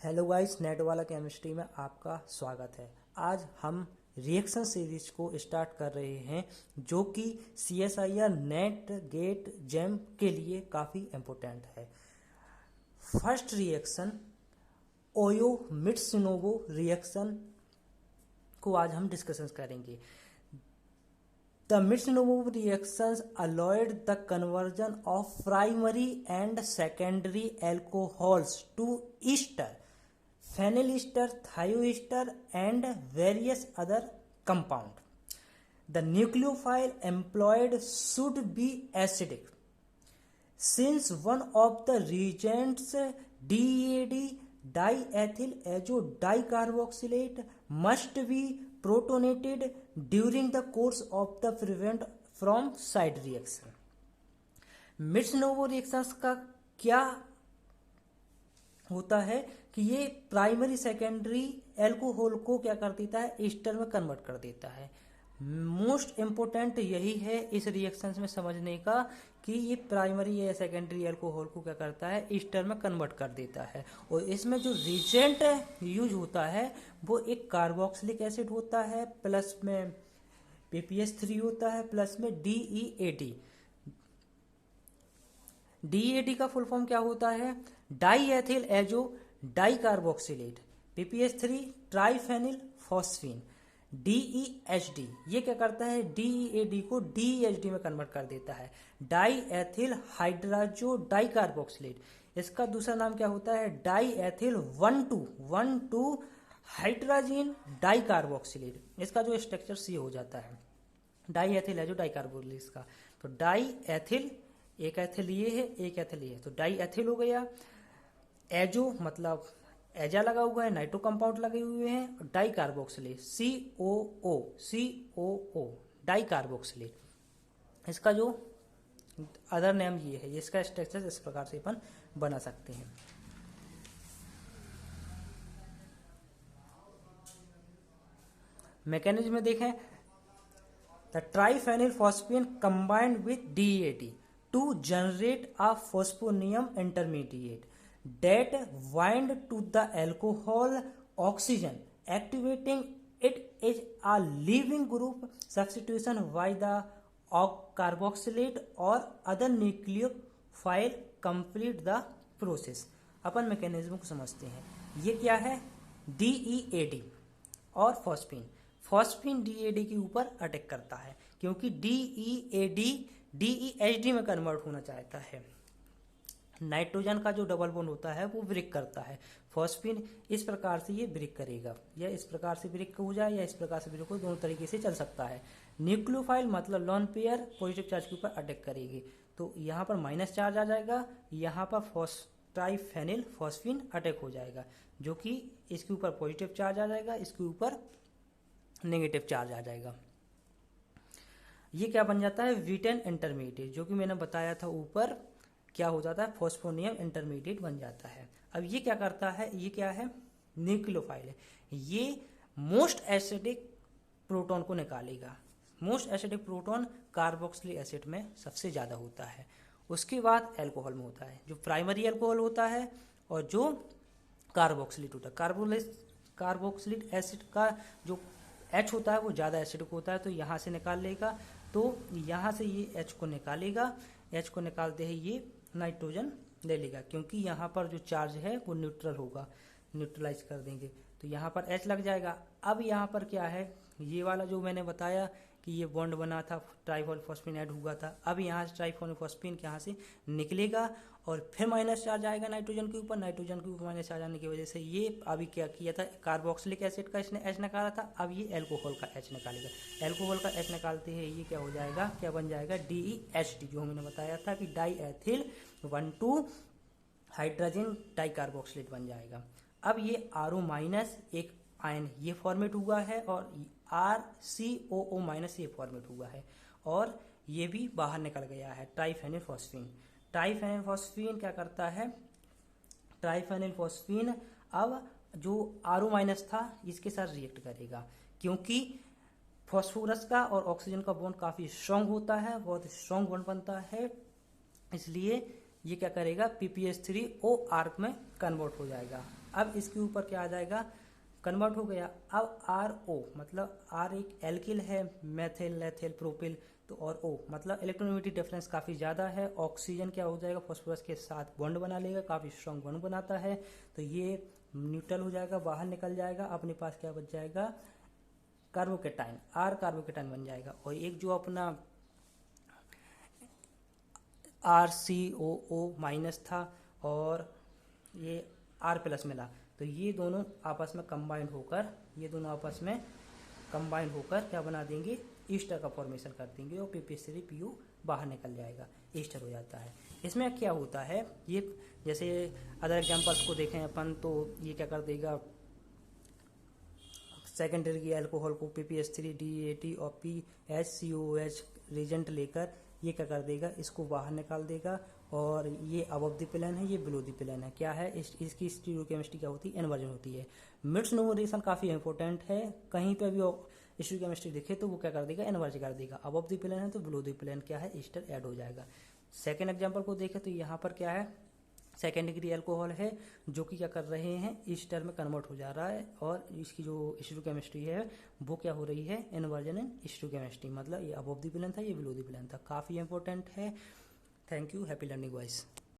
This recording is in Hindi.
हेलो गाइस, नेट वाला केमिस्ट्री में आपका स्वागत है। आज हम रिएक्शन सीरीज को स्टार्ट कर रहे हैं जो कि CSIR नेट गेट जेम के लिए काफ़ी इम्पोर्टेंट है। फर्स्ट रिएक्शन ओयो मित्सुनोबु रिएक्शन को आज हम डिस्कशन करेंगे। The Mitsunobu reactions allowed the conversion of primary and secondary alcohols to ester, phenyl ester, thioester, and various other compounds. The nucleophile employed should be acidic, since one of the reagents DEAD diethyl azo-dicarboxylate must be protonated during the course of the prevent from side reaction. Mitsunobu reactions का क्या होता है कि ये प्राइमरी सेकेंडरी एल्कोहल को क्या कर देता है, ईस्टर में कन्वर्ट कर देता है। मोस्ट इम्पोर्टेंट यही है इस रिएक्शंस में समझने का कि ये प्राइमरी या सेकेंडरी एल्कोहल को क्या करता है, ईस्टर में कन्वर्ट कर देता है। और इसमें जो रिजेंट यूज होता है वो एक कार्बोक्सिलिक एसिड होता है, प्लस में PPS3 होता है, प्लस में DEAD। DEAD का फुल फॉर्म क्या होता है? Diethyl azo dicarboxylate. PPS3 triphenyl phosphine. DEHD ये क्या करता है, DEAD को DEHD में कन्वर्ट कर देता है, डाईएथिल हाइड्राजो डाइकार्बोक्सिलेट। इसका दूसरा नाम क्या होता है, डाईएथिल 1,2 हाइड्रोजन डाइकार्बोक्सिलेट। इसका जो स्ट्रक्चर C हो जाता है, डाईएथिल एजो डाइकार्बोक्सिलेट का। तो डाईएथिल, एक एथिल ये है, एक एथिल ये है, तो डाईएथिल हो गया। एजो मतलब एजा लगा हुआ है, नाइट्रो कंपाउंड लगे हुए हैं, डाइकार्बोक्सिलेट COO डाइकार्बोक्सिलेट। इसका जो अदर नेम ये है, इसका स्ट्रक्चर इस प्रकार से अपन बना सकते हैं। मैकेनिज्म में देखें, the triphenyl phosphine combined with DEAD to generate a phosphonium intermediate that bind to the alcohol oxygen, activating it as a leaving group substitution by the carboxylate or other nucleophile complete the process। Upon mechanism को समझते हैं। ये क्या है, DEAD और फॉस्फीन DEAD के ऊपर अटैक करता है क्योंकि DEAD DEHD में कन्वर्ट होना चाहता है। नाइट्रोजन का जो डबल बॉन्ड होता है वो ब्रेक करता है, फॉस्फीन इस प्रकार से ये ब्रेक करेगा, या इस प्रकार से ब्रेक हो जाए या इस प्रकार से ब्रेक हो, दोनों तरीके से चल सकता है। न्यूक्लियोफाइल मतलब लॉन पेयर पॉजिटिव चार्ज के ऊपर अटैक करेगी, तो यहाँ पर माइनस चार्ज आ जाएगा, यहाँ पर ट्राइफेनिल फॉस्फीन अटैक हो जाएगा, जो कि इसके ऊपर पॉजिटिव चार्ज आ जाएगा, इसके ऊपर नेगेटिव चार्ज आ जाएगा। ये क्या बन जाता है, वीटेन इंटरमीडिएट, जो कि मैंने बताया था ऊपर क्या हो जाता है, फॉस्फोनियम इंटरमीडिएट बन जाता है। अब ये क्या करता है, ये क्या है, न्यूक्लियोफाइल है, ये मोस्ट एसिडिक प्रोटॉन को निकालेगा। Most acidic proton carboxylic acid में सबसे ज़्यादा होता है, उसके बाद एल्कोहल में होता है, जो प्राइमरी एल्कोहल होता है और जो कार्बोक्सिलेट होता है। कार्बोक्सिलिक एसिड का जो H होता है वो ज़्यादा एसिडिक होता है, तो यहाँ से निकाल लेगा, तो यहाँ से ये H को निकालेगा, H को निकालते ही ये नाइट्रोजन ले लेगा, क्योंकि यहाँ पर जो चार्ज है वो न्यूट्रल होगा, न्यूट्रलाइज कर देंगे, तो यहाँ पर H लग जाएगा। अब यहाँ पर क्या है, ये वाला जो मैंने बताया कि ये बॉन्ड बना था, ट्राइफॉस्फीन ऐड हुआ था, अब यहाँ से ट्राइफॉस्फीन यहाँ से निकलेगा और फिर माइनस चार्ज आएगा नाइट्रोजन के ऊपर, नाइट्रोजन के ऊपर माइनस चार्ज आने की वजह से ये अभी क्या किया था, कार्बोक्सिलिक एसिड का इसने H निकाला था, अब ये एल्कोहल का H निकालेगा। एल्कोहल का H निकालते हैं ये क्या हो जाएगा, क्या बन जाएगा, DEHD, जो मैंने बताया था कि डाईएथिल 1,2 हाइड्रोजन डाइकार्बोक्सिलेट बन जाएगा। अब ये RO माइनस एक आयन ये फॉर्मेट हुआ है और RCOO माइनस ये फॉर्मेट हुआ है, और ये भी बाहर निकल गया है, ट्राइफेनिल फॉस्फीन क्या करता है, ट्राइफेनिल फॉस्फीन अब जो RO माइनस था इसके साथ रिएक्ट करेगा, क्योंकि फॉस्फोरस का और ऑक्सीजन का बॉन्ड काफ़ी स्ट्रॉन्ग होता है, बहुत स्ट्रॉन्ग बॉन्ड बनता है, इसलिए ये क्या करेगा, PPS3O आर्क में कन्वर्ट हो जाएगा। अब इसके ऊपर क्या आ जाएगा, कन्वर्ट हो गया। अब RO मतलब R एक एल्किल है, मेथिल एथिल प्रोपिल, तो और O मतलब इलेक्ट्रोनेगेटिविटी डिफरेंस काफ़ी ज़्यादा है। ऑक्सीजन क्या हो जाएगा, फॉस्फोरस के साथ बॉन्ड बना लेगा, काफ़ी स्ट्रॉन्ग बॉन्ड बनाता है, तो ये न्यूट्रल हो जाएगा, बाहर निकल जाएगा। अपने पास क्या बच जाएगा, कार्बोकेटाइन, R कार्बोकेटाइन बन जाएगा। और एक जो अपना RCOO माइनस था और ये R प्लस मिला, तो ये दोनों आपस में कंबाइंड होकर क्या बना देंगे, ईस्टर का फॉर्मेशन कर देंगे और PP3PO बाहर निकल जाएगा, ईस्टर हो जाता है। इसमें क्या होता है, ये जैसे अदर एग्जांपल्स को देखें अपन, तो ये क्या कर देगा, सेकेंडरी अल्कोहल को PPS3 DEAT और PHCOH रिजेंट लेकर ये क्या कर देगा, इसको बाहर निकाल देगा। और ये अबव द प्लेन है, ये बिलो द प्लेन है। क्या है, इसकी स्टीरियोकेमिस्ट्री क्या होती है, इन्वर्जन होती है। मिड्स न्यूमरेशन काफ़ी इंपॉर्टेंट है, कहीं पे भी स्टीरियोकेमिस्ट्री दिखे तो वो क्या कर देगा, इन्वर्ज कर देगा। अबव द प्लेन है तो बिलो द प्लेन क्या है, ईस्टर ऐड हो जाएगा। सेकेंड एग्जाम्पल को देखें तो यहाँ पर क्या है, सेकेंड डिग्री अल्कोहल है जो कि क्या कर रहे हैं, ईस्टर में कन्वर्ट हो जा रहा है। और इसकी जो स्टीरियोकेमिस्ट्री है वो क्या हो रही है, इन्वर्जन इन स्टीरियोकेमिस्ट्री, मतलब ये अबव द प्लेन था, ये बिलो द प्लेन था, काफ़ी इंपॉर्टेंट है। Thank you, happy learning wise.